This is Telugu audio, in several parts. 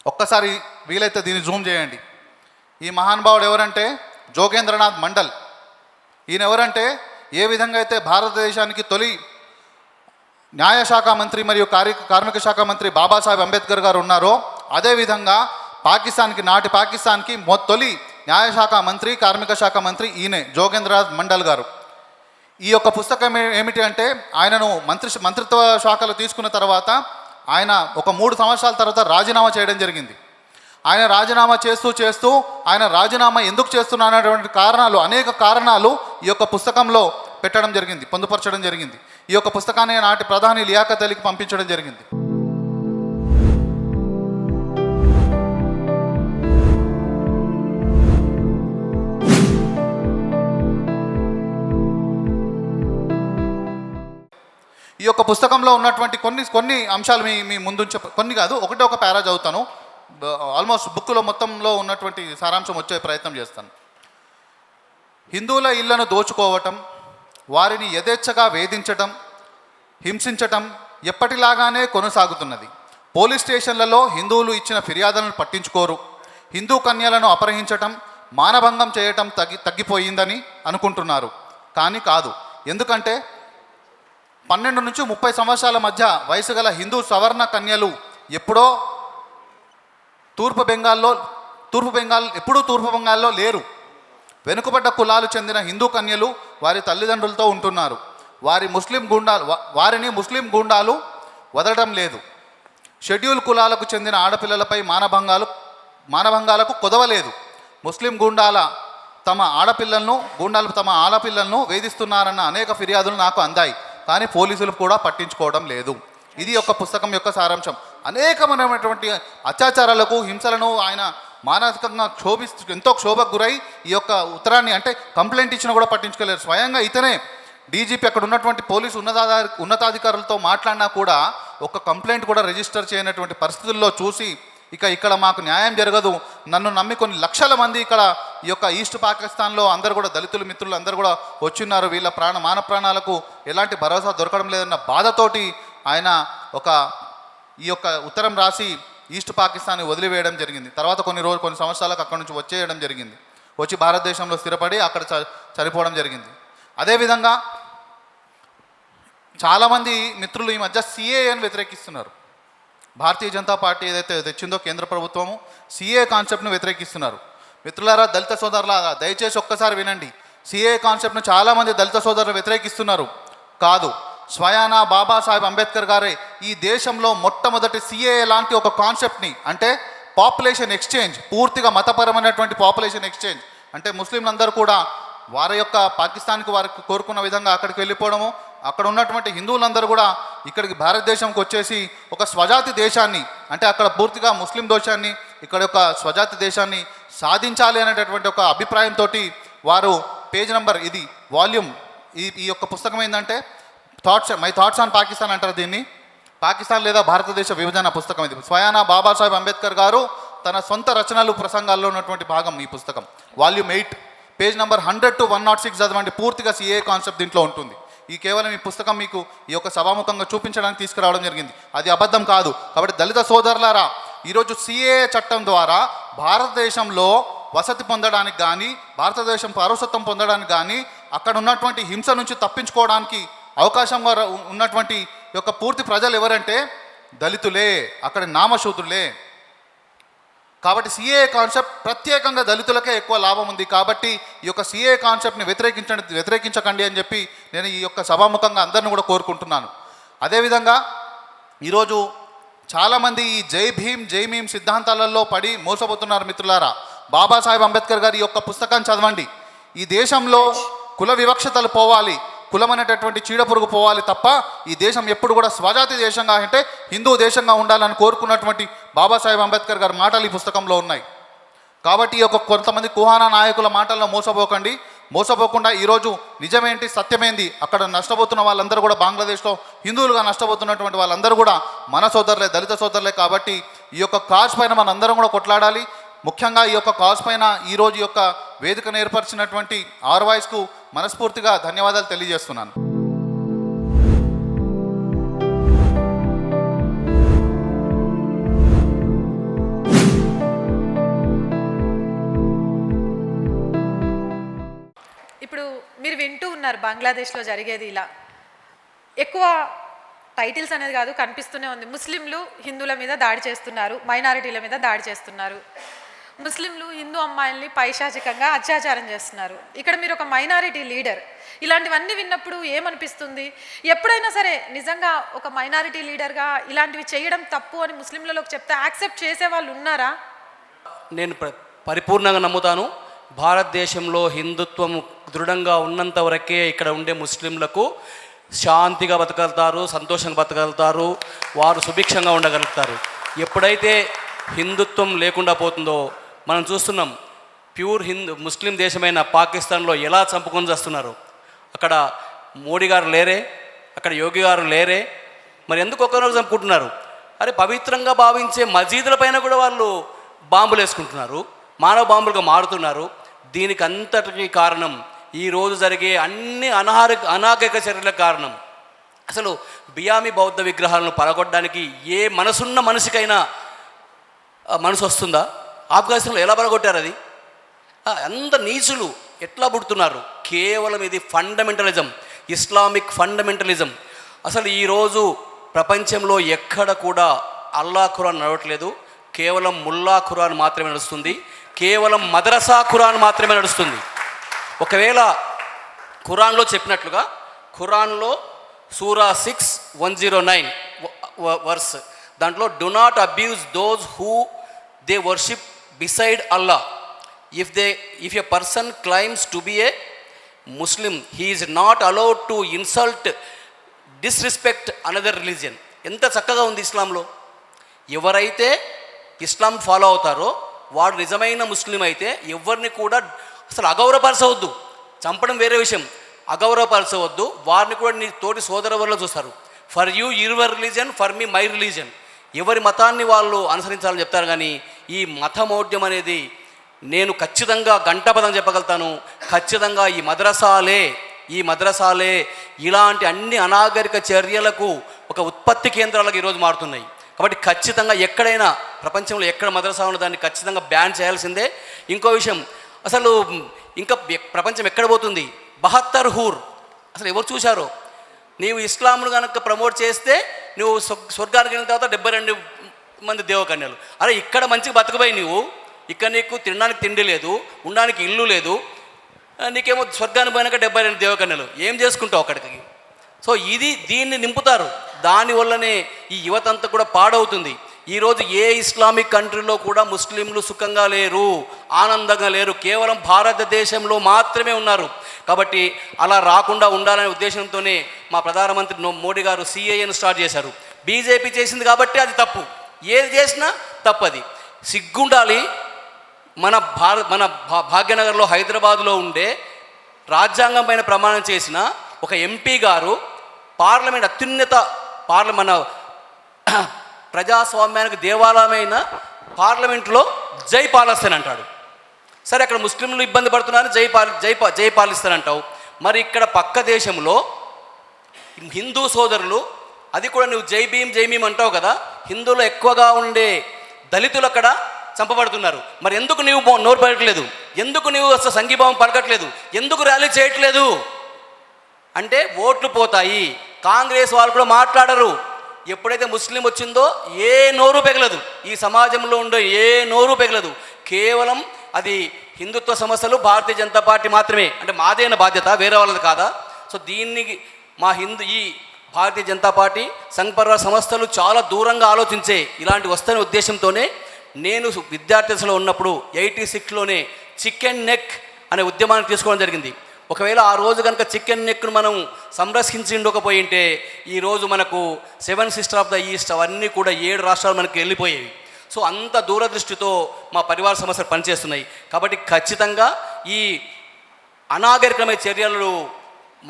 ఒక్కసారి వీలైతే దీన్ని జూమ్ చేయండి. ఈ మహానుభావుడు ఎవరంటే జోగేంద్రనాథ్ మండల్. ఈయన ఎవరంటే ఏ విధంగా అయితే భారతదేశానికి తొలి న్యాయశాఖ మంత్రి మరియు కార్మిక శాఖ మంత్రి బాబాసాహెబ్ అంబేద్కర్ గారు ఉన్నారో, అదేవిధంగా నాటి పాకిస్తాన్కి తొలి న్యాయశాఖ మంత్రి కార్మిక శాఖ మంత్రి ఈయనే జోగేంద్రనాథ్ మండల్ గారు. ఈ యొక్క పుస్తకం ఏమిటి అంటే ఆయనను మంత్రిత్వ శాఖలు తీసుకున్న తర్వాత ఆయన ఒక 3 సంవత్సరాల తర్వాత రాజీనామా చేయడం జరిగింది. ఆయన రాజీనామా చేస్తూ ఆయన రాజీనామా ఎందుకు చేస్తున్నటువంటి అనేక కారణాలు ఈ యొక్క పుస్తకంలో పెట్టడం జరిగింది, పొందుపరచడం జరిగింది. ఈ యొక్క పుస్తకాన్ని నాటి ప్రధాని లియాఖత్ అలీకి పంపించడం జరిగింది. ఈ యొక్క పుస్తకంలో ఉన్నటువంటి కొన్ని అంశాలు మీ ముందు కొన్ని కాదు, ఒక పారా చదువుతాను. ఆల్మోస్ట్ బుక్లో మొత్తంలో ఉన్నటువంటి సారాంశం వచ్చే ప్రయత్నం చేస్తాను. హిందువుల ఇళ్లను దోచుకోవటం, వారిని యథేచ్ఛగా వేధించటం, హింసించటం ఎప్పటిలాగానే కొనసాగుతున్నది. పోలీస్ స్టేషన్లలో హిందువులు ఇచ్చిన ఫిర్యాదులను పట్టించుకోరు. హిందూ కన్యలను అపహరించటం, మానభంగం చేయటం తగ్గిపోయిందని అనుకుంటున్నారు. కానీ కాదు. ఎందుకంటే 12 నుంచి 30 సంవత్సరాల మధ్య వయసు గల హిందూ సవర్ణ కన్యలు ఎప్పుడూ తూర్పు బెంగాల్లో లేరు. వెనుకబడ్డ కులాలు చెందిన హిందూ కన్యలు వారి తల్లిదండ్రులతో ఉంటున్నారు. వారిని ముస్లిం గూండాలు వదలడం లేదు. షెడ్యూల్ కులాలకు చెందిన ఆడపిల్లలపై మానభంగాలకు కొదవలేదు. ముస్లిం గూండాలు తమ ఆడపిల్లలను వేధిస్తున్నారన్న అనేక ఫిర్యాదులు నాకు అందాయి. కానీ పోలీసులు కూడా పట్టించుకోవడం లేదు. ఇది ఒక పుస్తకం యొక్క సారాంశం. అనేకమైనటువంటి అత్యాచారాలకు, హింసలను ఆయన మానసికంగా ఎంతో క్షోభకు గురై ఈ యొక్క ఉత్తరాన్ని అంటే కంప్లైంట్ ఇచ్చినా కూడా పట్టించుకోలేరు. స్వయంగా ఇతనే డీజీపీ అక్కడ ఉన్నటువంటి పోలీసు ఉన్నతాధికారులతో మాట్లాడినా కూడా ఒక కంప్లైంట్ కూడా రిజిస్టర్ చేయనటువంటి పరిస్థితుల్లో చూసి ఇక్కడ మాకు న్యాయం జరగదు, నన్ను నమ్మి కొన్ని లక్షల మంది ఇక్కడ ఈ యొక్క ఈస్ట్ పాకిస్తాన్లో అందరూ కూడా దళితులు మిత్రులు అందరూ కూడా వచ్చిన్నారు, వీళ్ళ మాన ప్రాణాలకు ఎలాంటి భరోసా దొరకడం లేదన్న బాధతోటి ఆయన ఈ యొక్క ఉత్తరం రాసి ఈస్ట్ పాకిస్తాన్ని వదిలివేయడం జరిగింది. తర్వాత కొన్ని సంవత్సరాలకు అక్కడి నుంచి వచ్చేయడం జరిగింది. వచ్చి భారతదేశంలో స్థిరపడి అక్కడ చనిపోవడం జరిగింది. అదేవిధంగా చాలామంది మిత్రులు ఈ మధ్య సిఏఏని వ్యతిరేకిస్తున్నారు. భారతీయ జనతా పార్టీ ఏదైతే తెచ్చిందో కేంద్ర ప్రభుత్వము సిఏ కాన్సెప్ట్ను వ్యతిరేకిస్తున్నారు. మిత్రులారా, దళిత సోదరులారా, దయచేసి ఒక్కసారి వినండి. సిఏ కాన్సెప్ట్ను చాలామంది దళిత సోదరులు వ్యతిరేకిస్తున్నారు. కాదు, స్వయానా బాబాసాహెబ్ అంబేద్కర్ గారే ఈ దేశంలో మొట్టమొదటి సిఏ లాంటి ఒక కాన్సెప్ట్ని, అంటే పాపులేషన్ ఎక్స్చేంజ్, పూర్తిగా మతపరమైనటువంటి పాపులేషన్ ఎక్స్చేంజ్, అంటే ముస్లింలందరూ కూడా వారి యొక్క పాకిస్తాన్కి వారికి కోరుకున్న విధంగా అక్కడికి వెళ్ళిపోవడము, అక్కడ ఉన్నటువంటి హిందువులందరూ కూడా ఇక్కడికి భారతదేశంకి వచ్చేసి ఒక స్వజాతి దేశాన్ని, అంటే అక్కడ పూర్తిగా ముస్లిం దేశాన్ని, ఇక్కడ యొక్క స్వజాతి దేశాన్ని సాధించాలి అనేటటువంటి ఒక అభిప్రాయంతో వారు పేజ్ నెంబర్ ఇది వాల్యూమ్ ఈ యొక్క పుస్తకం ఏంటంటే మై థాట్స్ ఆన్ పాకిస్తాన్ అంటారు దీన్ని. పాకిస్తాన్ లేదా భారతదేశ విభజన పుస్తకం ఇది. స్వయానా బాబాసాహెబ్ అంబేద్కర్ గారు తన సొంత రచనలు ప్రసంగాల్లో ఉన్నటువంటి భాగం ఈ పుస్తకం. వాల్యూమ్ 8 పేజ్ నెంబర్ 100 to 106 చదవండి. పూర్తిగా సిఏ కాన్సెప్ట్ దీంట్లో ఉంటుంది. కేవలం ఈ పుస్తకం మీకు ఈ యొక్క సభాముఖంగా చూపించడానికి తీసుకురావడం జరిగింది. అది అబద్ధం కాదు. కాబట్టి దళిత సోదరులారా, ఈరోజు సిఏ చట్టం ద్వారా భారతదేశంలో వసతి పొందడానికి కానీ, భారతదేశం పౌరసత్వం పొందడానికి కానీ, అక్కడ ఉన్నటువంటి హింస నుంచి తప్పించుకోవడానికి అవకాశంగా ఉన్నటువంటి యొక్క పూర్తి ప్రజలు ఎవరంటే దళితులే, అక్కడ నామశూద్రులే. కాబట్టి సిఏ కాన్సెప్ట్ ప్రత్యేకంగా దళితులకే ఎక్కువ లాభం ఉంది. కాబట్టి ఈ యొక్క సిఏ కాన్సెప్ట్ని వ్యతిరేకించకండి అని చెప్పి నేను ఈ యొక్క సభాముఖంగా అందరిని కూడా కోరుకుంటున్నాను. అదేవిధంగా ఈరోజు చాలామంది ఈ జై భీమ్ సిద్ధాంతాలలో పడి మోసపోతున్నారు. మిత్రులారా, బాబాసాహెబ్ అంబేద్కర్ గారి యొక్క పుస్తకాన్ని చదవండి. ఈ దేశంలో కుల వివక్షతలు పోవాలి, కులం అనేటటువంటి చీడపురుగు పోవాలి తప్ప ఈ దేశం ఎప్పుడు కూడా స్వజాతి దేశంగా, అంటే హిందూ దేశంగా ఉండాలని కోరుకున్నటువంటి బాబాసాహెబ్ అంబేద్కర్ గారి మాటలు ఈ పుస్తకంలో ఉన్నాయి. కాబట్టి ఈ యొక్క కొంతమంది కుహానా నాయకుల మాటల్లో మోసపోకుండా ఈరోజు నిజమేంటి, సత్యమేంది, అక్కడ నష్టపోతున్న వాళ్ళందరూ కూడా బంగ్లాదేశ్లో హిందువులుగా నష్టపోతున్నటువంటి వాళ్ళందరూ కూడా మన సోదరులే, దళిత సోదరులే. కాబట్టి ఈ యొక్క కాజ్ పైన మనందరం కూడా కొట్లాడాలి. ముఖ్యంగా ఈ యొక్క కాజ్ పైన ఈరోజు యొక్క వేదికను ఏర్పరిచినటువంటి ఆర్ వాయిస్కు మనస్ఫూర్తిగా ధన్యవాదాలు తెలియజేస్తున్నాను. ఉన్నారు బంగ్లాదేశ్లో జరిగేది ఇలా. ఎక్కువ టైటిల్స్ అనేది కాదు, కనిపిస్తూనే ఉంది. ముస్లింలు హిందువుల మీద దాడి చేస్తున్నారు, మైనారిటీల మీద దాడి చేస్తున్నారు. ముస్లింలు హిందూ అమ్మాయిల్ని పైశాచికంగా అత్యాచారం చేస్తున్నారు. ఇక్కడ మీరు ఒక మైనారిటీ లీడర్, ఇలాంటివన్నీ విన్నప్పుడు ఏమనిపిస్తుంది? ఎప్పుడైనా సరే నిజంగా ఒక మైనారిటీ లీడర్గా ఇలాంటివి చేయడం తప్పు అని ముస్లింలలోకి చెప్తే యాక్సెప్ట్ చేసే వాళ్ళు ఉన్నారా? నేను పరిపూర్ణంగా నమ్ముతాను. భారతదేశంలో హిందుత్వం దృఢంగా ఉన్నంత వరకే ఇక్కడ ఉండే ముస్లింలకు శాంతిగా బతకగలుగుతారు, సంతోషంగా బతకగలుగుతారు, వారు సుభిక్షంగా ఉండగలుగుతారు. ఎప్పుడైతే హిందుత్వం లేకుండా పోతుందో మనం చూస్తున్నాం. ప్యూర్ ముస్లిం దేశమైన పాకిస్తాన్లో ఎలా చంపుకొని వస్తున్నారు. అక్కడ మోడీ గారు లేరే, అక్కడ యోగి గారు లేరే, మరి ఎందుకు ఒక్కరోజు చంపుకుంటున్నారు? అరే, పవిత్రంగా భావించే మసీదుల పైన కూడా వాళ్ళు బాంబులు వేసుకుంటున్నారు, మానవ బాంబులుగా మారుతున్నారు. దీనికి అంతటికి కారణం ఈరోజు జరిగే అన్ని అనాగరిక చర్యలకు కారణం. అసలు బియామి బౌద్ధ విగ్రహాలను పడగొట్టడానికి ఏ మనసున్న మనిషికైనా మనసు వస్తుందా? ఆఫ్ఘనిస్తాన్లో ఎలా పడగొట్టారు? అది అంత నీచులు ఎట్లా పుడుతున్నారు? కేవలం ఇది ఫండమెంటలిజం, ఇస్లామిక్ ఫండమెంటలిజం. అసలు ఈరోజు ప్రపంచంలో ఎక్కడ కూడా అల్లా ఖురాన్ నడవట్లేదు, కేవలం ముల్లా ఖురాన్ మాత్రమే నడుస్తుంది, కేవలం మదరసా ఖురాన్ మాత్రమే నడుస్తుంది. ఒకవేళ ఖురాన్లో చెప్పినట్లుగా, ఖురాన్లో సూరా 6:109 వర్స్, దాంట్లో do not abuse those who they worship beside Allah. If a person claims to be a Muslim, he is not allowed to insult disrespect another religion. ఎంత చక్కగా ఉంది ఇస్లాంలో. ఎవరైతే ఇస్లాం ఫాలో అవుతారో వాడు నిజమైన ముస్లిం అయితే ఎవరిని కూడా అసలు అగౌరవపరచవద్దు. చంపడం వేరే విషయం, అగౌరవపరచవద్దు. వారిని కూడా నీ తోటి సోదర వల్ల చూస్తారు. For you your religion, for me my religion. ఎవరి మతాన్ని వాళ్ళు అనుసరించాలని చెప్తారు. కానీ ఈ మతమౌఢ్యం అనేది నేను ఖచ్చితంగా గంటపదం చెప్పగలుగుతాను. ఖచ్చితంగా ఈ మద్రసాలే ఇలాంటి అన్ని అనాగరిక చర్యలకు ఒక ఉత్పత్తి కేంద్రాలకు ఈరోజు మారుతున్నాయి. కాబట్టి ఖచ్చితంగా ఎక్కడైనా ప్రపంచంలో ఎక్కడ మద్రసా ఉన్న దాన్ని ఖచ్చితంగా బ్యాన్ చేయాల్సిందే. ఇంకో విషయం, అసలు ఇంకా ప్రపంచం ఎక్కడ పోతుంది? 72 హూర్ అసలు ఎవరు చూశారో? నీవు ఇస్లాంను కనుక ప్రమోట్ చేస్తే నువ్వు స్వర్గానికి వెళ్ళిన తర్వాత 72 మంది దేవకన్యలు. అరే, ఇక్కడ మంచిగా బతకబోయి నువ్వు, ఇక్కడ నీకు తినడానికి తిండి లేదు, ఉండడానికి ఇల్లు లేదు, నీకేమో స్వర్గానికి పోయినాక 72 దేవకన్యలు. ఏం చేసుకుంటావు అక్కడికి? సో దీన్ని నింపుతారు. దానివల్లనే ఈ యువత అంతా కూడా పాడవుతుంది. ఈరోజు ఏ ఇస్లామిక్ కంట్రీలో కూడా ముస్లింలు సుఖంగా లేరు, ఆనందంగా లేరు. కేవలం భారతదేశంలో మాత్రమే ఉన్నారు. కాబట్టి అలా రాకుండా ఉండాలనే ఉద్దేశంతోనే మా ప్రధానమంత్రి మోడీ గారు సిఏఏను స్టార్ట్ చేశారు. బీజేపీ చేసింది కాబట్టి అది తప్పు, ఏది చేసినా తప్పది. సిగ్గుండాలి. మన భాగ్యనగర్లో హైదరాబాదులో ఉండే రాజ్యాంగం పైన ప్రమాణం చేసిన ఒక ఎంపీ గారు పార్లమెంట్ అత్యున్నత మన ప్రజాస్వామ్యానికి దేవాలయమైన పార్లమెంట్లో జై పాలిస్తాను అంటాడు. సరే, అక్కడ ముస్లింలు ఇబ్బంది పడుతున్నారు, జై పాలిస్తానంటావు. మరి ఇక్కడ పక్క దేశంలో హిందూ సోదరులు, అది కూడా నువ్వు జై భీమ్ అంటావు కదా, హిందువులు ఎక్కువగా ఉండే దళితులు అక్కడ చంపబడుతున్నారు. మరి ఎందుకు నీవు నోరు పలకట్లేదు? ఎందుకు నీవు అసలు సంఘీభావం పలకట్లేదు? ఎందుకు ర్యాలీ చేయట్లేదు? అంటే ఓట్లు పోతాయి. కాంగ్రెస్ వాళ్ళు కూడా మాట్లాడరు. ఎప్పుడైతే ముస్లిం వచ్చిందో ఏ నోరు పెగలదు, ఈ సమాజంలో ఉండే ఏ నోరు పెగలదు. కేవలం అది హిందుత్వ సమస్యలు భారతీయ జనతా పార్టీ మాత్రమే. అంటే మాదేన బాధ్యత, వేరే వాళ్ళది కాదా? సో దీన్ని ఈ భారతీయ జనతా పార్టీ, సంఘ్ పరివార్ సంస్థలు చాలా దూరంగా ఆలోచించే ఇలాంటి వస్తున్న ఉద్దేశంతోనే నేను విద్యార్థి దశలో ఉన్నప్పుడు 86లోనే చికెన్ నెక్ అనే ఉద్యమాన్ని తీసుకోవడం జరిగింది. ఒకవేళ ఆ రోజు కనుక చికెన్ నెక్ను మనం సంరక్షించి ఉండకపోయింటే ఈరోజు మనకు 7 సిస్టర్ ఆఫ్ ద ఈస్ట్ అవన్నీ కూడా 7 రాష్ట్రాలు మనకి వెళ్ళిపోయేవి. సో అంత దూరదృష్టితో మా పరివార సమస్యలు పనిచేస్తున్నాయి. కాబట్టి ఖచ్చితంగా ఈ అనాగరికమైన చర్యలు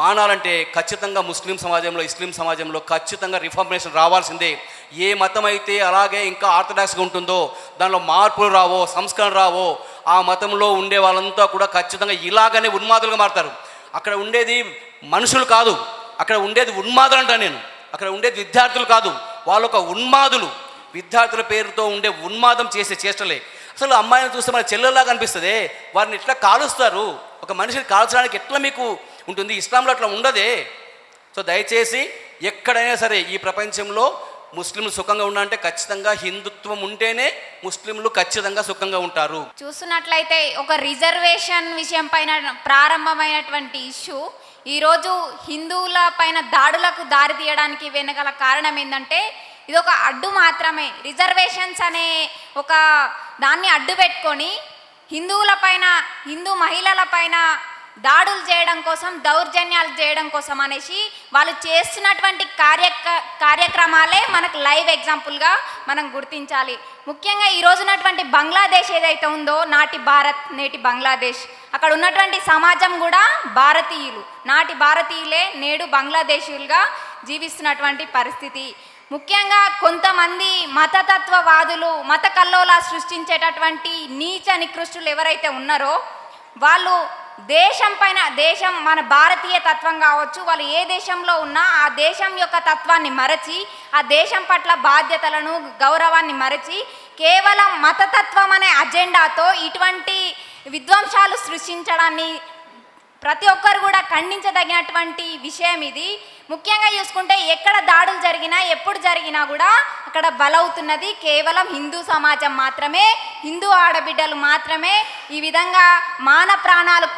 మానాలంటే ఖచ్చితంగా ముస్లిం సమాజంలో, ఇస్లాం సమాజంలో ఖచ్చితంగా రిఫార్మేషన్ రావాల్సిందే. ఏ మతం అయితే అలాగే ఇంకా ఆర్థడాక్స్గా ఉంటుందో, దానిలో మార్పులు రావో, సంస్కరణ రావో, ఆ మతంలో ఉండే వాళ్ళంతా కూడా ఖచ్చితంగా ఇలాగనే ఉన్మాదులుగా మారుతారు. అక్కడ ఉండేది మనుషులు కాదు, అక్కడ ఉండేది ఉన్మాదులు అంటాను నేను. అక్కడ ఉండేది విద్యార్థులు కాదు, వాళ్ళు ఒక ఉన్మాదులు. విద్యార్థుల పేరుతో ఉండే ఉన్మాదం చేసే చేష్టలే. అసలు అమ్మాయిని చూస్తే మన చెల్లెల్లాగా అనిపిస్తుంది. వారిని ఎట్లా కాలుస్తారు? ఒక మనిషిని కాల్చడానికి ఎట్లా మీకు ఉంటుంది. ఇస్లాంలో అట్లా ఉండదే. సో దయచేసి ఎక్కడైనా సరే ఈ ప్రపంచంలో ముస్లింలు సుఖంగా ఉండాలంటే ఖచ్చితంగా హిందుత్వం ఉంటేనే ముస్లింలు ఖచ్చితంగా సుఖంగా ఉంటారు. చూస్తున్నట్లయితే ఒక రిజర్వేషన్ విషయం పైన ప్రారంభమైనటువంటి ఇష్యూ ఈరోజు హిందువుల పైన దాడులకు దారి తీయడానికి వెనగల కారణం ఏంటంటే ఇది ఒక అడ్డు మాత్రమే. రిజర్వేషన్స్ అనే ఒక దాన్ని అడ్డు పెట్టుకొని హిందువుల పైన, హిందూ మహిళల పైన దాడులు చేయడం కోసం, దౌర్జన్యాలు చేయడం కోసం అనేసి వాళ్ళు చేస్తున్నటువంటి కార్యక్రమాలే మనకు లైవ్ ఎగ్జాంపుల్గా మనం గుర్తించాలి. ముఖ్యంగా ఈ రోజున్నటువంటి బంగ్లాదేశ్ ఏదైతే ఉందో, నాటి భారత్ నేటి బంగ్లాదేశ్, అక్కడ ఉన్నటువంటి సమాజం కూడా భారతీయులు, నాటి భారతీయులే నేడు బంగ్లాదేశీయులుగా జీవిస్తున్నటువంటి పరిస్థితి. ముఖ్యంగా కొంతమంది మతతత్వవాదులు, మత కల్లోలా సృష్టించేటటువంటి నీచ నికృష్టులు ఎవరైతే ఉన్నారో వాళ్ళు దేశం పైన, దేశం మన భారతీయ తత్వం కావచ్చు, వాళ్ళు ఏ దేశంలో ఉన్నా ఆ దేశం యొక్క తత్వాన్ని మరచి, ఆ దేశం పట్ల బాధ్యతలను, గౌరవాన్ని మరచి కేవలం మతతత్వం అనే అజెండాతో ఇటువంటి విధ్వంసాలు సృష్టించడాన్ని ప్రతి ఒక్కరు కూడా ఖండించదగినటువంటి విషయం ఇది. ముఖ్యంగా చూసుకుంటే ఎక్కడ దాడులు జరిగినా, ఎప్పుడు జరిగినా కూడా అక్కడ బలవుతున్నది కేవలం హిందూ సమాజం మాత్రమే, హిందూ ఆడబిడ్డలు మాత్రమే. ఈ విధంగా మాన ప్రాణాలు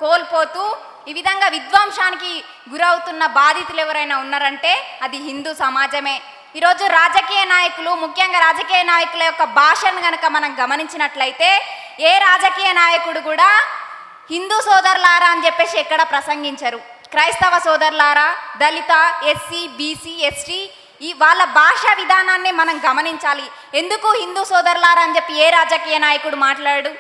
కోల్పోతూ ఈ విధంగా విధ్వంసానికి గురవుతున్న బాధితులు ఎవరైనా ఉన్నారంటే అది హిందూ సమాజమే. ఈరోజు రాజకీయ నాయకులు, ముఖ్యంగా రాజకీయ నాయకుల యొక్క భాషను కనుక మనం గమనించినట్లయితే ఏ రాజకీయ నాయకుడు కూడా హిందూ సోదరులారా అని చెప్పేసి ఎక్కడ ప్రసంగించరు. క్రైస్తవ సోదరులారా, దళిత, ఎస్సీ, బీసీ, ఎస్టీ, ఈ వాళ్ళ భాషా విధానాన్ని మనం గమనించాలి. ఎందుకు హిందూ సోదరులారా అని చెప్పి ఏ రాజకీయ నాయకుడు మాట్లాడు?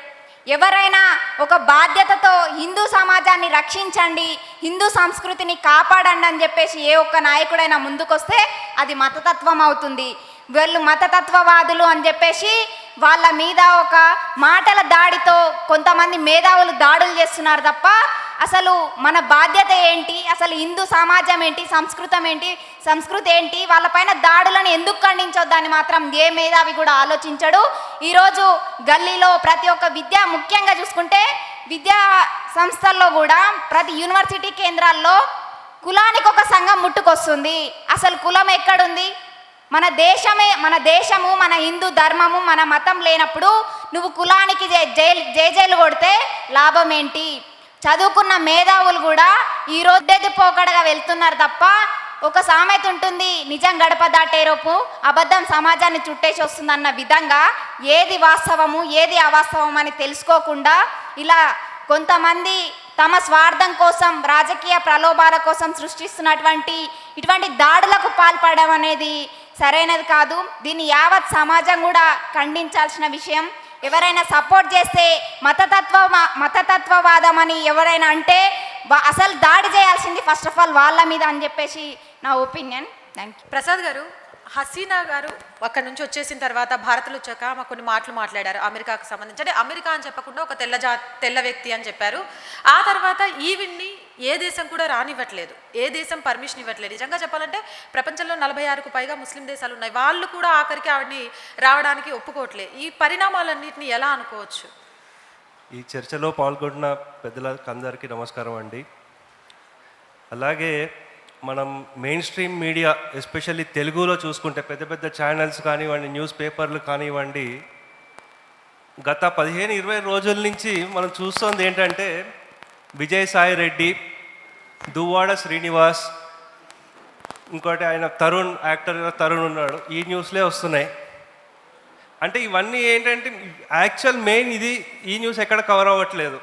ఎవరైనా ఒక బాధ్యతతో హిందూ సమాజాన్ని రక్షించండి, హిందూ సంస్కృతిని కాపాడండి అని చెప్పేసి ఏ ఒక్క నాయకుడైనా ముందుకొస్తే అది మతతత్వం అవుతుంది. వీళ్ళు మతతత్వవాదులు అని చెప్పేసి వాళ్ళ మీద ఒక మాటల దాడితో కొంతమంది మేధావులు దాడులు చేస్తున్నారు తప్ప అసలు మన బాధ్యత ఏంటి, అసలు హిందూ సమాజం ఏంటి, సంస్కృతి ఏంటి, వాళ్ళపైన దాడులను ఎందుకు ఖండించొద్దని మాత్రం ఏ మేధావి కూడా ఆలోచించడు. ఈరోజు గల్లీలో ప్రతి ఒక్క ముఖ్యంగా చూసుకుంటే విద్యా సంస్థల్లో కూడా ప్రతి యూనివర్సిటీ కేంద్రాల్లో కులానికి ఒక సంఘం ముట్టుకొస్తుంది. అసలు కులం ఎక్కడుంది? మన దేశము, మన హిందూ ధర్మము, మన మతం లేనప్పుడు నువ్వు కులానికి జైలు కొడితే లాభం ఏంటి? చదువుకున్న మేధావులు కూడా ఈరోజు పోకడగా వెళ్తున్నారు తప్ప ఒక సామెత ఉంటుంది, నిజం గడప దాటేరోపు అబద్ధం సమాజాన్ని చుట్టేసి వస్తుందన్న విధంగా ఏది వాస్తవము, ఏది అవాస్తవం అని తెలుసుకోకుండా ఇలా కొంతమంది తమ స్వార్థం కోసం, రాజకీయ ప్రలోభాల కోసం సృష్టిస్తున్నటువంటి ఇటువంటి దాడులకు పాల్పడడం అనేది సరైనది కాదు. దీన్ని యావత్ సమాజం కూడా ఖండించాల్సిన విషయం. ఎవరైనా సపోర్ట్ చేస్తే మతతత్వవాదం అని ఎవరైనా అంటే అసలు దాడి చేయాల్సింది ఫస్ట్ ఆఫ్ ఆల్ వాళ్ళ మీద అని చెప్పేసి నా ఒపీనియన్. Thank you. ప్రసాద్ గారు, హసీనా గారు అక్కడి నుంచి వచ్చేసిన తర్వాత భారత్లో వచ్చాక మాకు కొన్ని మాటలు మాట్లాడారు అమెరికాకు సంబంధించి. అంటే అమెరికా అని చెప్పకుండా ఒక తెల్ల వ్యక్తి అని చెప్పారు. ఆ తర్వాత ఈవిడ్ని ఏ దేశం కూడా రానివ్వట్లేదు, ఏ దేశం పర్మిషన్ ఇవ్వట్లేదు. నిజంగా చెప్పాలంటే ప్రపంచంలో 46కు పైగా ముస్లిం దేశాలు ఉన్నాయి, వాళ్ళు కూడా ఆఖరికి ఆవిడని రావడానికి ఒప్పుకోవట్లేదు. ఈ పరిణామాలన్నింటినీ ఎలా అనుకోవచ్చు? ఈ చర్చలో పాల్గొన్న పెద్దలకు అందరికీ నమస్కారం అండి. అలాగే మనం మెయిన్ స్ట్రీమ్ మీడియా ఎస్పెషల్లీ తెలుగులో చూసుకుంటే పెద్ద పెద్ద ఛానల్స్ కానివ్వండి, న్యూస్ పేపర్లు కానివ్వండి, గత 15-20 రోజుల నుంచి మనం చూస్తుంది ఏంటంటే విజయసాయి రెడ్డి, దువ్వాడ శ్రీనివాస్, ఇంకోటి ఆయన తరుణ్, యాక్టర్ తరుణ్ ఉన్నాడు, ఈ న్యూస్లే వస్తున్నాయి. అంటే ఇవన్నీ ఏంటంటే యాక్చువల్ మెయిన్ ఈ న్యూస్ ఎక్కడ కవర్ అవ్వట్లేదు.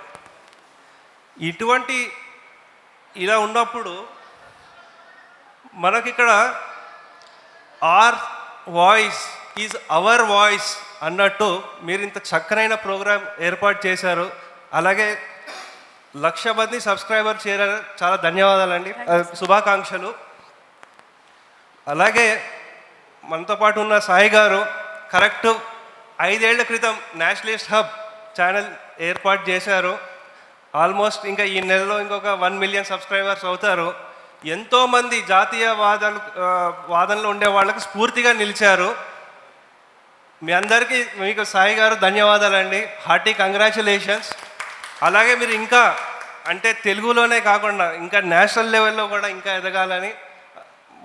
ఇలా ఉన్నప్పుడు మనకిక్కడ our voice is our voice అన్నట్టు మీరు ఇంత చక్కనైన ప్రోగ్రాం ఏర్పాటు చేశారు. అలాగే 1,00,000 మంది సబ్స్క్రైబర్ చేరారు, చాలా ధన్యవాదాలండి, శుభాకాంక్షలు. అలాగే మనతో పాటు ఉన్న సాయి గారు కరెక్ట్ 5 ఏళ్ల క్రితం నేషనలిస్ట్ హబ్ ఛానల్ ఏర్పాటు చేశారు. ఆల్మోస్ట్ ఇంకా ఈ నెలలో ఇంకొక 1 మిలియన్ సబ్స్క్రైబర్స్ అవుతారు. ఎంతోమంది జాతీయ వాదనలో ఉండే వాళ్ళకి స్ఫూర్తిగా నిలిచారు. మీ అందరికీ మీకు సాయి గారు ధన్యవాదాలండి, హార్టీ కంగ్రాచులేషన్స్. అలాగే మీరు ఇంకా అంటే తెలుగులోనే కాకుండా ఇంకా నేషనల్ లెవెల్లో కూడా ఇంకా ఎదగాలని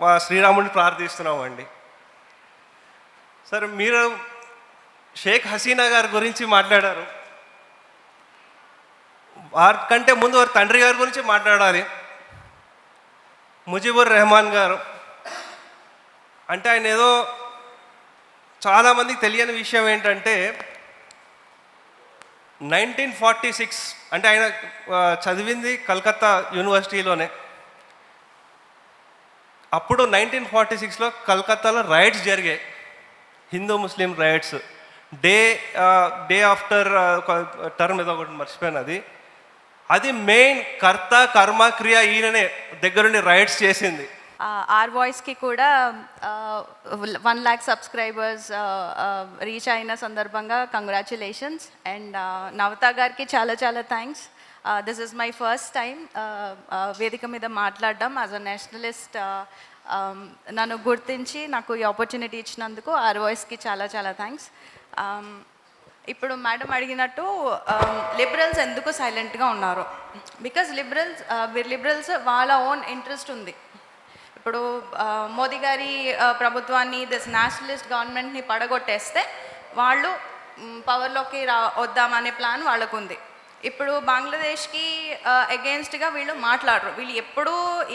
మా శ్రీరాముడిని ప్రార్థిస్తున్నామండి. సార్, మీరు షేక్ హసీనా గారి గురించి మాట్లాడారు. వారికంటే ముందు వారి తండ్రి గారి గురించి మాట్లాడాలి. ముజిబుర్ రెహమాన్ గారు అంటే ఆయన ఏదో చాలామందికి తెలియని విషయం ఏంటంటే 1946 అంటే ఆయన చదివింది కలకత్తా యూనివర్సిటీలోనే. అప్పుడు 1946లో కలకత్తాలో రైట్స్ జరిగాయి, హిందూ ముస్లిం రైట్స్. డే ఆఫ్టర్ టర్మ్ ఏదో ఒకటి మర్చిపోయాను. అది మెయిన్ కర్త కర్మ క్రియ ఈయననే దగ్గరుండి రైట్స్ చేసింది. ఆర్ వాయిస్కి కూడా 1 lakh సబ్స్క్రైబర్స్ రీచ్ అయిన సందర్భంగా కంగ్రాచులేషన్స్. అండ్ నవత గారికి చాలా చాలా thanks. This is my first time వేదిక మీద మాట్లాడడం. యాజ్ అ నేషనలిస్ట్ నన్ను గుర్తించి నాకు ఈ ఆపర్చునిటీ ఇచ్చినందుకు ఆర్ వాయిస్కి చాలా చాలా థ్యాంక్స్. ఇప్పుడు మేడం అడిగినట్టు లిబరల్స్ ఎందుకు సైలెంట్గా ఉన్నారు? బికాజ్ లిబరల్స్ వాళ్ళ ఓన్ ఇంట్రెస్ట్ ఉంది. ఇప్పుడు మోదీ గారి ప్రభుత్వాన్ని, దిస్ నేషనలిస్ట్ గవర్నమెంట్ని పడగొట్టేస్తే వాళ్ళు పవర్లోకి వద్దామనే ప్లాన్ వాళ్ళకు ఉంది. ఇప్పుడు బంగ్లాదేశ్కి అగెయిన్స్ట్గా వీళ్ళు మాట్లాడరు. వీళ్ళు ఎప్పుడూ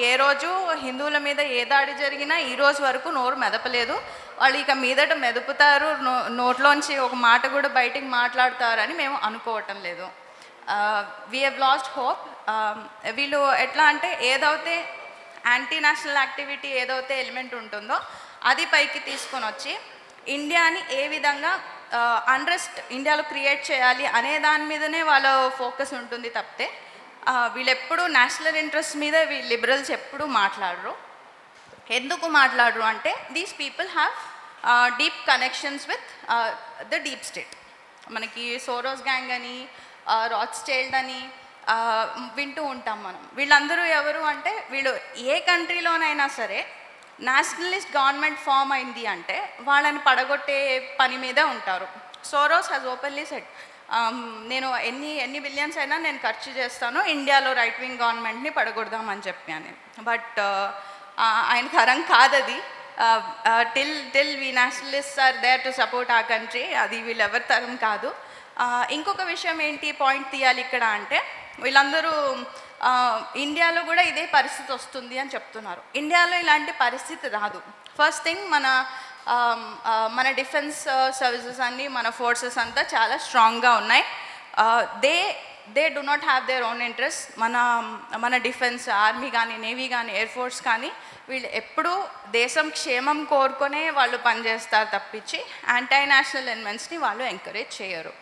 ఏ రోజు హిందువుల మీద ఏ దాడి జరిగినా ఈ రోజు వరకు నోరు మెదపలేదు. వాళ్ళు ఇక మీదట మెదుపుతారు, నోట్లోంచి ఒక మాట కూడా బయటికి మాట్లాడతారని మేము అనుకోవటం లేదు. We have lost hope. వీళ్ళు ఎట్లా అంటే ఏదైతే యాంటీ నేషనల్ యాక్టివిటీ ఏదైతే ఎలిమెంట్ ఉంటుందో అది పైకి తీసుకొని వచ్చి ఇండియాని ఏ విధంగా అన్రెస్ట్ ఇండియాలో క్రియేట్ చేయాలి అనే దాని మీదనే వాళ్ళ ఫోకస్ ఉంటుంది తప్పితే వీళ్ళు ఎప్పుడూ నేషనల్ ఇంట్రెస్ట్ మీద లిబరల్స్ ఎప్పుడూ మాట్లాడరు. ఎందుకు మాట్లాడరు అంటే these people have deep connections with the deep state. మనకి సోరోస్ గ్యాంగ్ అని, రాత్స్చైల్డ్ అని వింటూ ఉంటాం మనం. వీళ్ళందరూ ఎవరు అంటే వీళ్ళు ఏ కంట్రీలోనైనా సరే నేషనలిస్ట్ గవర్నమెంట్ ఫామ్ అయింది అంటే వాళ్ళని పడగొట్టే పని మీదే ఉంటారు. సోరోస్ హ్యాస్ ఓపెన్లీ సెడ్ నేను ఎన్ని బిలియన్స్ అయినా నేను ఖర్చు చేస్తాను ఇండియాలో రైట్ వింగ్ గవర్నమెంట్ని పడగొడదామని చెప్పాను. బట్ ఆయన తరం కాదది. Till we nationalist are there to support ఆ కంట్రీ, అది వీళ్ళెవరి తరం కాదు. ఇంకొక విషయం ఏంటి పాయింట్ తీయాలి ఇక్కడ అంటే వీళ్ళందరూ ఇండియాలో కూడా ఇదే పరిస్థితి వస్తుంది అని చెప్తున్నారు. ఇండియాలో ఇలాంటి పరిస్థితి రాదు. ఫస్ట్ థింగ్ మన డిఫెన్స్ సర్వీసెస్ అన్నీ, మన ఫోర్సెస్ అంతా చాలా స్ట్రాంగ్గా ఉన్నాయి. They do not have their own interest. మన డిఫెన్స్, ఆర్మీ కానీ, నేవీ కానీ, ఎయిర్ ఫోర్స్ కానీ వీళ్ళు ఎప్పుడూ దేశం క్షేమం కోరుకొనే వాళ్ళు పనిచేస్తారు తప్పించి యాంటీ నేషనల్ ఎలిమెంట్స్ని వాళ్ళు ఎంకరేజ్ చేయరు.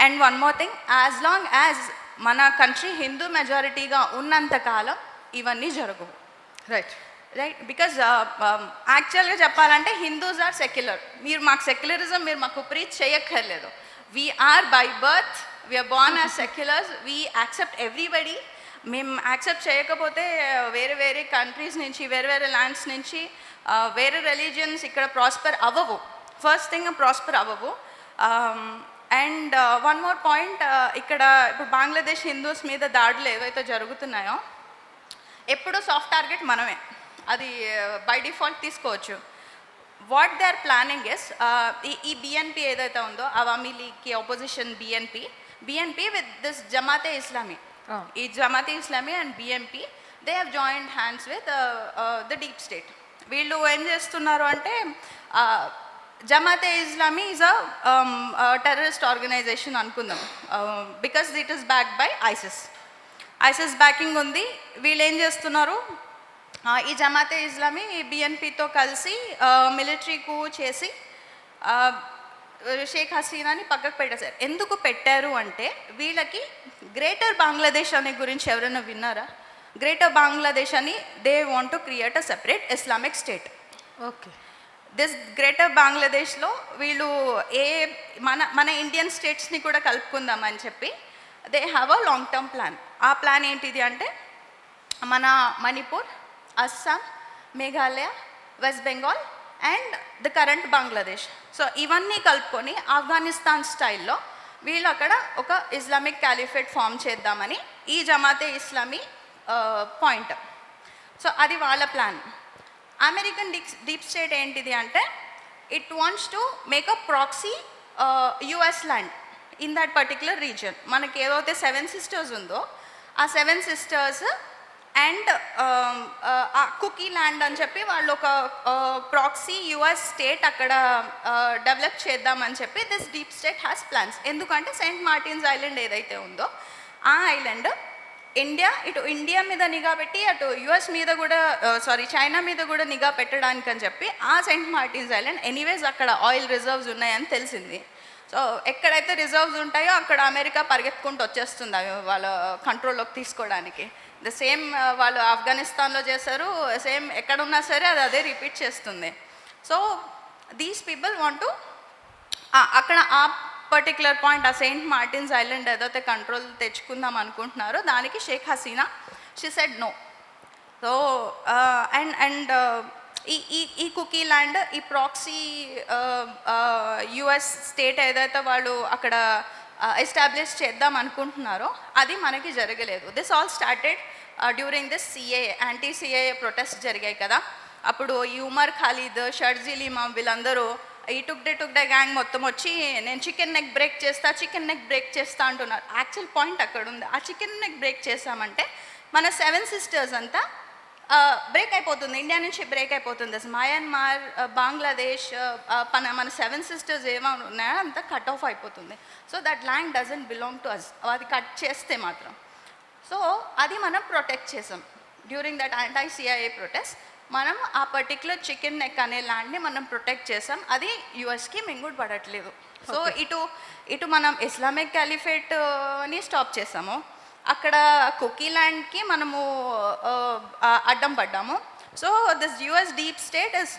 And one more thing, as long as మన కంట్రీ హిందూ మెజారిటీగా ఉన్నంతకాలం ఇవన్నీ జరగవు. రైట్. బికాజ్ యాక్చువల్గా చెప్పాలంటే హిందూస్ ఆర్ సెక్యులర్. మీరు మాకు సెక్యులరిజం మీరు మాకు ప్రీచ్ చేయక్కర్లేదు. We are by birth, we are born as seculars. We accept everybody. మేము యాక్సెప్ట్ చేయకపోతే వేరే కంట్రీస్ నుంచి, వేరే ల్యాండ్స్ నుంచి వేరే రిలీజియన్స్ ఇక్కడ ప్రాస్పర్ అవ్వవు. ఫస్ట్ థింగ్ ప్రాస్పర్ అవ్వవు. అండ్ వన్ మోర్ పాయింట్, ఇక్కడ ఇప్పుడు బంగ్లాదేశ్ హిందూస్ మీద దాడులు ఏవైతే జరుగుతున్నాయో ఎప్పుడూ సాఫ్ట్ టార్గెట్ మనమే. అది బై డిఫాల్ట్ తీసుకోవచ్చు. What they are planning is ఈ బిఎన్పి ఏదైతే ఉందో అవామీ లీగ్కి opposition BNP with this Jamaat-e Islami, ఈ Jamaat-e Islami and BNP they have joint hands with the deep state. వీళ్ళు ఏం చేస్తున్నారు అంటే Jamaat-e Islami is a terrorist organisation అనుకుందాం. Because it is backed by ISIS backing ఉంది. వీళ్ళు ఏం చేస్తున్నారు, ఈ జమాతే ఇస్లామీ బిఎన్పితో కలిసి మిలిటరీ కూ చేసి షేక్ హసీనాని పక్కకు పెట్టేశారు. ఎందుకు పెట్టారు అంటే వీళ్ళకి గ్రేటర్ బంగ్లాదేశ్ అనే గురించి ఎవరైనా విన్నారా? గ్రేటర్ బంగ్లాదేశ్ అని they want to create a separate Islamic state. Okay. This greater బంగ్లాదేశ్లో వీళ్ళు మన ఇండియన్ స్టేట్స్ని కూడా కలుపుకుందామని చెప్పి they have a long term plan. ఆ ప్లాన్ ఏంటిది అంటే మన Manipur, Assam, Meghalaya, west Bengal and the current Bangladesh, so ఇవన్నీ కలుపుకొని ఆఫ్ఘనిస్తాన్ స్టైల్లో వీళ్ళు అక్కడ ఒక ఇస్లామిక్ క్యాలిఫేట్ ఫామ్ చేద్దామని ఈ జమాతే ఇస్లామీ పాయింట్. సో అది వాళ్ళ ప్లాన్. అమెరికన్ డీప్ స్టేట్ ఏంటిది అంటే it wants to make a proxy US land in that particular reason. మనకి ఏదైతే 7 సిస్టర్స్ ఉందో ఆ 7 సిస్టర్స్ అండ్ కుకీ ల్యాండ్ అని చెప్పి వాళ్ళు ఒక ప్రాక్సీ యుఎస్ స్టేట్ అక్కడ డెవలప్ చేద్దామని చెప్పి this deep state has plans. ఎందుకంటే సెయింట్ మార్టిన్స్ ఐలాండ్ ఏదైతే ఉందో ఆ ఐలాండ్ ఇండియా మీద నిఘా పెట్టి అటు యుఎస్ మీద కూడా చైనా మీద కూడా నిఘా పెట్టడానికి అని చెప్పి ఆ సెయింట్ మార్టిన్స్ ఐలాండ్ ఎనీవేస్ అక్కడ ఆయిల్ రిజర్వ్స్ ఉన్నాయని తెలిసింది. సో ఎక్కడైతే రిజర్వ్స్ ఉంటాయో అక్కడ అమెరికా పరిగెత్తుకుంటూ వచ్చేస్తుంది అవి వాళ్ళ కంట్రోల్లోకి తీసుకోవడానికి. ద సేమ్ వాళ్ళు ఆఫ్ఘనిస్తాన్లో చేశారు, సేమ్ ఎక్కడున్నా సరే అది అదే రిపీట్ చేస్తుంది. So these people want to అక్కడ ఆ పర్టిక్యులర్ పాయింట్ ఆ సెయింట్ మార్టిన్స్ ఐలాండ్ ఏదైతే కంట్రోల్ తెచ్చుకుందాం అనుకుంటున్నారో దానికి Sheikh Hasina she said no. So and ఈ కుకీ ల్యాండ్ ఈ ప్రాక్సీ యుఎస్ స్టేట్ ఏదైతే వాళ్ళు అక్కడ ఎస్టాబ్లిష్ చేద్దాం అనుకుంటున్నారో అది మనకి జరగలేదు. This all started during this anti CAA protest జరిగాయి కదా. అప్పుడు ఈ ఉమర్ ఖాలిద్, షర్జీల్ ఇమామ్ వీళ్ళందరూ ఈ టుక్ డే గ్యాంగ్ మొత్తం వచ్చి నేను చికెన్ నెక్ బ్రేక్ చేస్తా అంటున్నారు. యాక్చువల్ పాయింట్ అక్కడ ఉంది. ఆ చికెన్ నెక్ బ్రేక్ చేసామంటే మన 7 సిస్టర్స్ అంతా బ్రేక్ అయిపోతుంది, ఇండియా నుంచి బ్రేక్ అయిపోతుంది. మయన్మార్, బంగ్లాదేశ్, మన 7 సిస్టర్స్ ఏమైనా ఉన్నాయో అంతా కట్ ఆఫ్ అయిపోతుంది. So that land doesn't belong to us. అది కట్ చేస్తే మాత్రం సో అది మనం ప్రొటెక్ట్ చేసాం during that anti CIA protest. మనం ఆ పర్టిక్యులర్ చికెన్ నెక్ అనే ల్యాండ్ని మనం ప్రొటెక్ట్ చేసాం. అది యుఎస్కి మింగుడు పడట్లేదు. సో ఇటు మనం ఇస్లామిక్ క్యాలిఫేట్ని స్టాప్ చేసాము, అక్కడ కుకీ ల్యాండ్కి మనము అడ్డం పడ్డాము. So this US deep state is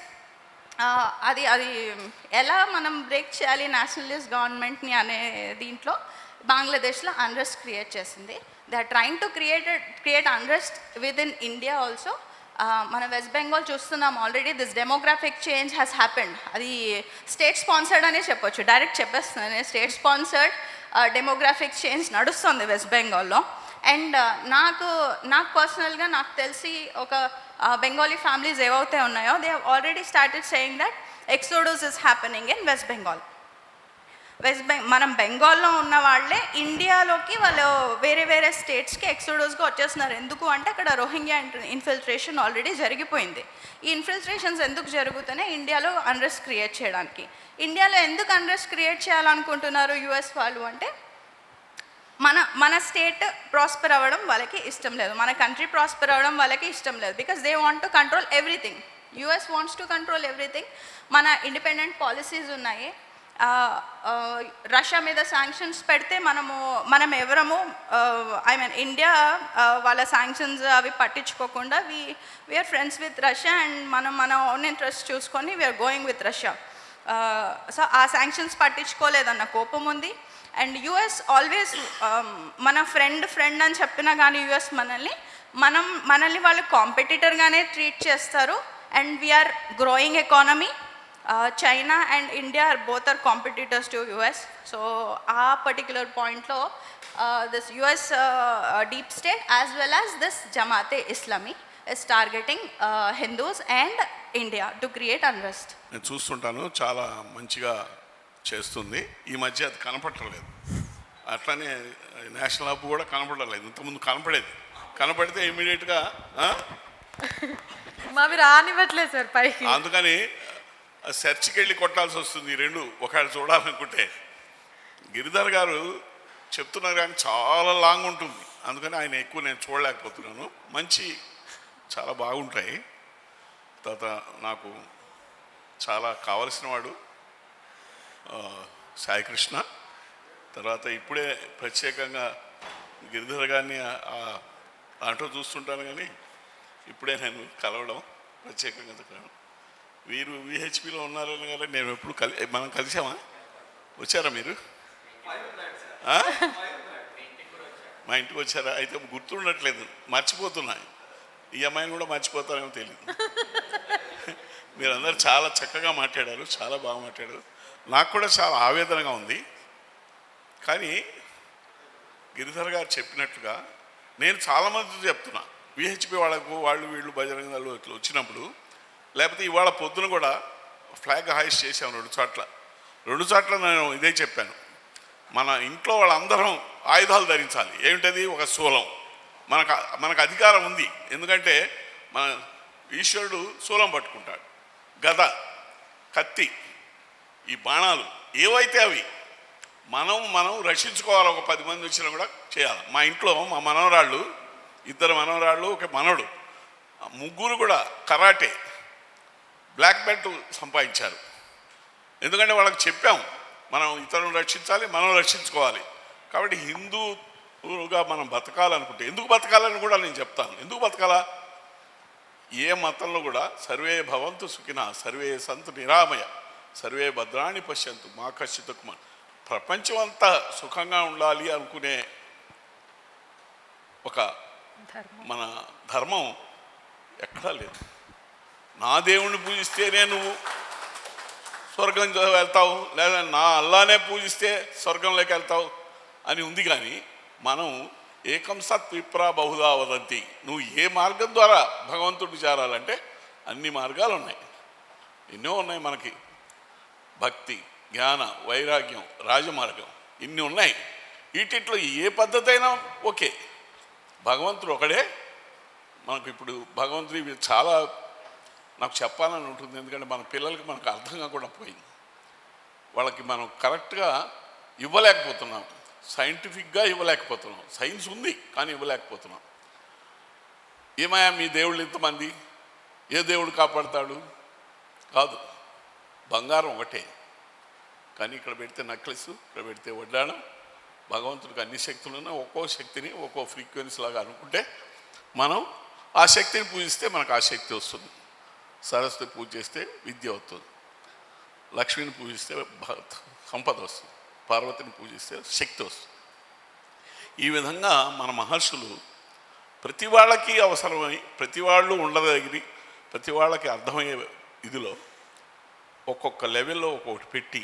అది ఎలా మనం బ్రేక్ చేయాలి నేషనలిస్ట్ గవర్నమెంట్ని అనే దీంట్లో బంగ్లాదేశ్లో అన్రెస్ట్ క్రియేట్ చేసింది. They are trying to create unrest with in India also. మన వెస్ట్ బెంగాల్ చూస్తున్నాం already this demographic change has happened. అది స్టేట్ స్పాన్సర్డ్ అనే చెప్పొచ్చు, డైరెక్ట్ చెప్పేస్తున్నాను. స్టేట్ స్పాన్సర్డ్ డెమోగ్రాఫిక్ చేంజ్ నడుస్తుంది వెస్ట్ బెంగాల్లో. అండ్ నాకు పర్సనల్గా నాకు తెలిసి ఒక బెంగాలీ ఫ్యామిలీస్ ఏవైతే ఉన్నాయో they have already started saying that exodus is happening in West Bengal. మనం బెంగాల్లో ఉన్న వాళ్ళే ఇండియాలోకి వాళ్ళు వేరే స్టేట్స్కి ఎక్సోడస్గా వచ్చేస్తున్నారు. ఎందుకు అంటే అక్కడ రోహింగ్యా ఇన్ఫిల్ట్రేషన్ ఆల్రెడీ జరిగిపోయింది. ఈ ఇన్ఫిల్ట్రేషన్స్ ఎందుకు జరుగుతున్నాయి? ఇండియాలో అన్రెస్ట్ క్రియేట్ చేయడానికి. ఇండియాలో ఎందుకు అన్రెస్ట్ క్రియేట్ చేయాలనుకుంటున్నారు యుఎస్ వాళ్ళు అంటే మన స్టేట్ ప్రాస్పర్ అవ్వడం వాళ్ళకి ఇష్టం లేదు, మన కంట్రీ ప్రాస్పర్ అవ్వడం వాళ్ళకి ఇష్టం లేదు. Because they want to control everything. US wants to control everything. మన ఇండిపెండెంట్ పాలసీస్ ఉన్నాయి. రష్యా మీద శాంక్షన్స్ పెడితే మనం ఎవరము ఇండియా వాళ్ళ శాంక్షన్స్ అవి పట్టించుకోకుండా we are friends with Russia and మన ఓన్ ఇంట్రెస్ట్ చూసుకొని we are going with Russia. So ఆ శాంక్షన్స్ పట్టించుకోలేదన్న కోపం ఉంది. అండ్ యుఎస్ ఆల్వేస్ మన ఫ్రెండ్ అని చెప్పినా కానీ యుఎస్ మనల్ని వాళ్ళు కాంపిటీటర్గానే ట్రీట్ చేస్తారు. And we are growing economy. China and India both are competitors to US. So ఆ పర్టిక్యులర్ పాయింట్లో this US deep state as well as this Jamaat-e Islami is targeting Hindus and India to create unrest. నేను చూస్తుంటాను, చాలా మంచిగా చేస్తుంది. ఈ మధ్య అది కనపడలేదు. అట్లానే నేషనల్ హబ్ కూడా కనపడలేదు. ఇంతకుముందు కనపడితే ఇమీడియట్గా మావి రానివ్వట్లేదు సార్ పైకి. అందుకని సెర్చ్కి వెళ్ళి కొట్టాల్సి వస్తుంది. ఈ రెండు ఒకవేళ చూడాలనుకుంటే. గిరిధర్ గారు చెప్తున్నారు కానీ చాలా లాంగ్ ఉంటుంది, అందుకని ఆయన ఎక్కువ నేను చూడలేకపోతున్నాను. చాలా బాగుంటాయి. తర్వాత నాకు చాలా కావలసిన వాడు సాయికృష్ణ. తర్వాత ఇప్పుడే ప్రత్యేకంగా గిరిధర్ గారిని దాంట్లో చూస్తుంటాను, కానీ ఇప్పుడే నేను కలవడం ప్రత్యేకంగా కలవడం. వీరు విహెచ్పిలో ఉన్నారని కదా, నేను ఎప్పుడు మనం కలిసామా? వచ్చారా మీరు? మా ఇంటికి వచ్చారా? అయితే గుర్తుండట్లేదు, మర్చిపోతున్నా. ఈ అమ్మాయిని కూడా మర్చిపోతారేమో తెలియదు. మీరందరూ చాలా చక్కగా మాట్లాడారు, చాలా బాగా మాట్లాడారు. నాకు కూడా చాలా ఆవేదనగా ఉంది. కానీ గిరిధర్ గారు చెప్పినట్లుగా నేను చాలామంది చెప్తున్నా, విహెచ్పి వాళ్ళకు వాళ్ళు వీళ్ళు బజరంగ దళం ఇట్లా వచ్చినప్పుడు, లేకపోతే ఇవాళ పొద్దున కూడా ఫ్లాగ్ హాయిస్ట్ చేశాను 2 చోట్ల నేను ఇదే చెప్పాను. మన ఇంట్లో వాళ్ళందరం ఆయుధాలు ధరించాలి. ఏమిటది? ఒక శూలం. మనకు అధికారం ఉంది, ఎందుకంటే మన ఈశ్వరుడు శూలం పట్టుకుంటాడు, గద, కత్తి, ఈ బాణాలు ఏవైతే అవి మనం రక్షించుకోవాలి. ఒక 10 మంది వచ్చినా కూడా చేయాలి. మా ఇంట్లో మా మనవరాళ్ళు, 2 మనవరాళ్ళు, ఒక మనవడు, ముగ్గురు కూడా కరాటే బ్లాక్ బెల్ట్ సంపాదించారు. ఎందుకంటే వాళ్ళకి చెప్పాం, మనం ఇతరులను రక్షించాలి, మనం రక్షించుకోవాలి. కాబట్టి హిందూగా మనం బతకాలనుకుంటే, ఎందుకు బతకాలని కూడా నేను చెప్తాను. ఎందుకు బతకాలా? ఏ మతంలో కూడా సర్వే భవంతు సుఖిన, సర్వే సంతు నిరామయ, సర్వే భద్రాణి పశ్యంతు మా కశ్చిత్ కుమార్. ప్రపంచం అంతా సుఖంగా ఉండాలి అనుకునే ఒక మన ధర్మం ఎక్కడా లేదు. నా దేవుణ్ణి పూజిస్తేనే నువ్వు స్వర్గం వెళ్తావు, లేదా నా అల్లానే పూజిస్తే స్వర్గంలోకి వెళ్తావు అని ఉంది. కానీ మనం ఏకం సత్ విప్రా బహుదా వదంతి. నువ్వు ఏ మార్గం ద్వారా భగవంతుడిని చేరాలంటే అన్ని మార్గాలు ఉన్నాయి, ఎన్నో ఉన్నాయి మనకి. భక్తి, జ్ఞాన, వైరాగ్యం, రాజమార్గం, ఇన్ని ఉన్నాయి. వీటిట్లో ఏ పద్ధతి అయినా ఓకే. భగవంతుడు ఒకడే మనకు. ఇప్పుడు భగవంతుడు ఇవి చాలా నాకు చెప్పాలని ఉంటుంది, ఎందుకంటే మన పిల్లలకి మనకు అర్థం కాకుండా పోయింది. వాళ్ళకి మనం కరెక్ట్గా ఇవ్వలేకపోతున్నాం, సైంటిఫిక్గా ఇవ్వలేకపోతున్నాం. సైన్స్ ఉంది కానీ ఇవ్వలేకపోతున్నాం. ఏమయ్యా మీ దేవుళ్ళు ఇంతమంది, ఏ దేవుడు కాపాడతాడు? కాదు, బంగారం ఒకటే. కానీ ఇక్కడ పెడితే నెక్లెస్, ఇక్కడ పెడితే వడ్డాణం. భగవంతుడికి అన్ని శక్తులు ఉన్నాయి. ఒక్కో శక్తిని ఒక్కో ఫ్రీక్వెన్సీ లాగా అనుకుంటే మనం ఆ శక్తిని పూజిస్తే మనకు ఆ శక్తి వస్తుంది. సరస్వతి పూజ చేస్తే విద్య వస్తుంది, లక్ష్మిని పూజిస్తే సంపద వస్తుంది, పార్వతిని పూజిస్తే శక్తి వస్తుంది. ఈ విధంగా మన మహర్షులు ప్రతి వాళ్ళకి అవసరమై, ప్రతి వాళ్ళు ఉండదగిరి, ప్రతి వాళ్ళకి అర్థమయ్యే ఇదిలో ఒక్కొక్క లెవెల్లో ఒక్కొక్కటి పెట్టి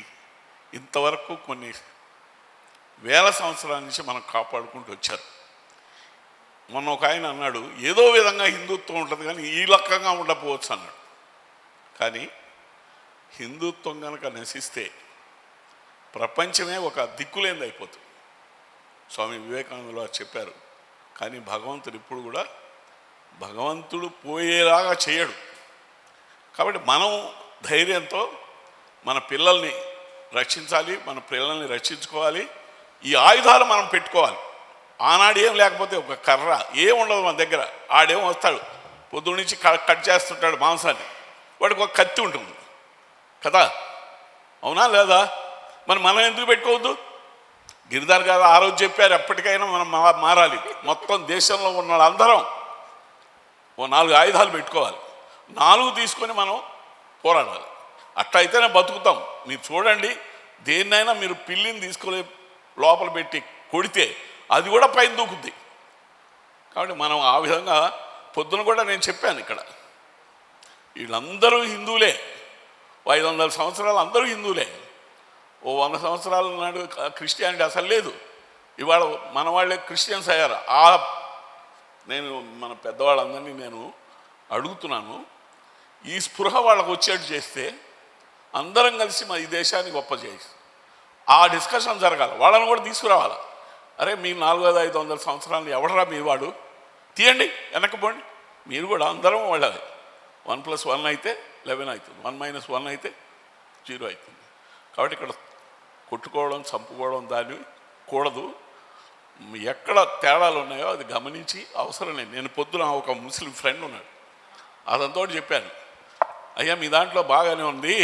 ఇంతవరకు కొన్ని వేల సంవత్సరాల నుంచి మనం కాపాడుకుంటూ వచ్చారు. మొన్న ఒక ఆయన అన్నాడు, ఏదో విధంగా హిందుత్వం ఉంటుంది కానీ ఈ లక్కంగా ఉండకపోవచ్చు అన్నాడు. కానీ హిందుత్వం కనుక నశిస్తే ప్రపంచమే ఒక దిక్కులేనిది అయిపోతుంది. స్వామి వివేకానందులు వారు చెప్పారు. కానీ భగవంతుడు ఇప్పుడు కూడా భగవంతుడు పోయేలాగా చేయడు. కాబట్టి మనం ధైర్యంతో మన పిల్లల్ని రక్షించాలి, మన పిల్లల్ని రక్షించుకోవాలి. ఈ ఆయుధాలు మనం పెట్టుకోవాలి. ఆనాడు ఏం లేకపోతే ఒక కర్ర ఏం ఉండదు మన దగ్గర. ఆడేం వస్తాడు, పొద్దు నుంచి కట్ చేస్తుంటాడు మాంసాన్ని, వాడికి ఒక కత్తి ఉంటుంది కదా, అవునా లేదా? మనం ఎందుకు పెట్టుకోవద్దు? గిరిధర్ గారు ఆ రోజు చెప్పారు, ఎప్పటికైనా మనం మారాలి. మొత్తం దేశంలో ఉన్న వాళ్ళందరం ఓ 4 ఆయుధాలు పెట్టుకోవాలి. 4 తీసుకొని మనం పోరాడాలి. అట్లయితేనే బతుకుతాం. మీరు చూడండి, దేన్నైనా మీరు పిల్లిని తీసుకొని లోపల పెట్టి కొడితే అది కూడా పైన దూకుద్ది. కాబట్టి మనం ఆ విధంగా పొద్దున కూడా నేను చెప్పాను, ఇక్కడ వీళ్ళందరూ హిందువులే. 500 సంవత్సరాలు అందరూ హిందువులే. ఓ 100 సంవత్సరాల నాడు క్రిస్టియానిటీ అసలు లేదు. ఇవాళ మన వాళ్ళే క్రిస్టియన్స్ అయ్యారు. నేను మన పెద్దవాళ్ళందరినీ నేను అడుగుతున్నాను, ఈ స్పృహ వాళ్ళకు వచ్చేట్టు చేస్తే అందరం కలిసి మన ఈ దేశాన్ని గొప్ప చేసి ఆ డిస్కషన్ జరగాలి. వాళ్ళని కూడా తీసుకురావాలి. అరే మీ 400-500 సంవత్సరాలు ఎవడరా మీ వాడు, తీయండి వెనక్కిపోండి. మీరు కూడా అందరం వాళ్ళది. 1+1 అయితే 11 అవుతుంది, 1 - 1 అయితే 0 అవుతుంది. కాబట్టి ఇక్కడ కొట్టుకోవడం, చంపుకోవడం దాన్ని కూడదు. ఎక్కడ తేడాలు ఉన్నాయో అది గమనించి అవసరం లేదు. నేను పొద్దున ఒక ముస్లిం ఫ్రెండ్ ఉన్నాడు, అతనితో చెప్పాను, అయ్యా మీ దాంట్లో బాగానే ఉంది,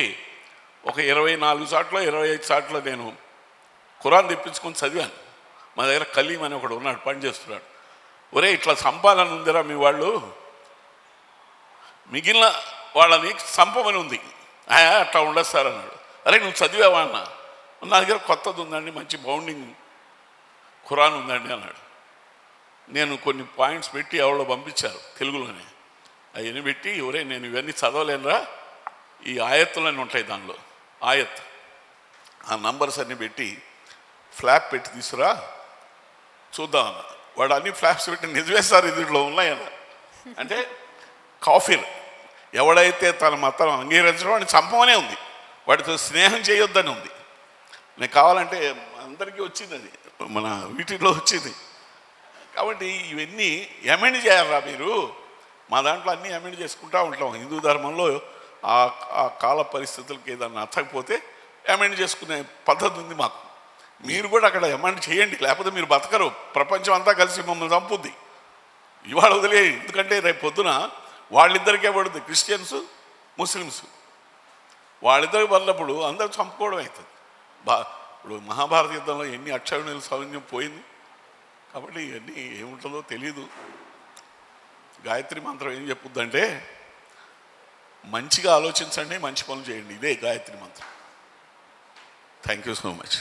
ఒక 24 చోట్ల 25 చోట్ల నేను ఖురాన్ తెప్పించుకొని చదివాను. మా దగ్గర కలీం అని ఒకడు ఉన్నాడు, పని చేస్తున్నాడు. ఒరే ఇట్లా చంపాలని ఉందిరా మీ వాళ్ళు, మిగిలిన వాళ్ళని చంపమని ఉంది. అట్లా ఉండదు సార్ అన్నాడు. అరే నువ్వు చదివావా అన్న, నా దగ్గర కొత్తది ఉందండి, మంచి బౌండింగ్ ఖురాన్ ఉందండి అన్నాడు. నేను కొన్ని పాయింట్స్ పెట్టి ఎవరో పంపించారు తెలుగులోనే, అవన్నీ పెట్టి ఎవరే నేను ఇవన్నీ చదవలేనురా, ఈ ఆయత్తులన్నీ ఉంటాయి దానిలో, ఆయత్ ఆ నంబర్స్ అన్నీ పెట్టి ఫ్లాప్ పెట్టి తీసుకురా చూద్దామన్న. వాడు అన్ని ఫ్లాప్స్ పెట్టి నిజమే సార్ ఇందులో ఉన్నాయన్న. అంటే కాఫీర్ ఎవడైతే తన మతం అంగీకరించడం వాడిని చంపమనే ఉంది, వాడితో స్నేహం చేయొద్దని ఉంది. నేను కావాలంటే అందరికీ వచ్చింది, అది మన వీటిలో వచ్చింది. కాబట్టి ఇవన్నీ అమెండ్ చేయాలరా మీరు. మా దాంట్లో అన్నీ అమెండ్ చేసుకుంటూ ఉంటాం. హిందూ ధర్మంలో ఆ కాల పరిస్థితులకి ఏదన్నా నచ్చకపోతే అమెండ్ చేసుకునే పద్ధతి ఉంది మాకు. మీరు కూడా అక్కడ అమెండ్ చేయండి, లేకపోతే మీరు బతకరు. ప్రపంచం అంతా కలిసి మమ్మల్ని చంపుద్ది. ఇవాళ వదిలే, ఎందుకంటే రేపు పొద్దున వాళ్ళిద్దరికే పడుతుంది, క్రిస్టియన్స్ ముస్లిమ్స్. వాళ్ళిద్దరికి పడినప్పుడు అందరూ చంపుకోవడం అవుతుంది. ఇప్పుడు మహాభారత యుద్ధంలో ఎన్ని అక్షౌహిణుల సైన్యం పోయింది. కాబట్టి ఇవన్నీ ఏముంటుందో తెలీదు. గాయత్రి మంత్రం ఏం చెప్పుద్దంటే మంచిగా ఆలోచించండి, మంచి పనులు చేయండి. ఇదే గాయత్రి మంత్రం. Thank you so much.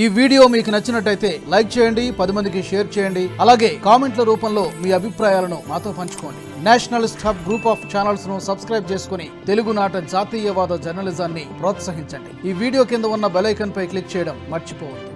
ఈ వీడియో మీకు నచ్చినట్టయితే లైక్ చేయండి, 10 మందికి షేర్ చేయండి. అలాగే కామెంట్ల రూపంలో మీ అభిప్రాయాలను మాతో పంచుకోండి. Nationalist hub group of channels ను సబ్స్క్రైబ్ చేసుకుని తెలుగునాట జాతీయవాద జర్నలిజాన్ని ప్రోత్సహించండి. ఈ వీడియో కింద ఉన్న బెల్ ఐకాన్ పై క్లిక్ చేయడం మర్చిపోవద్దు.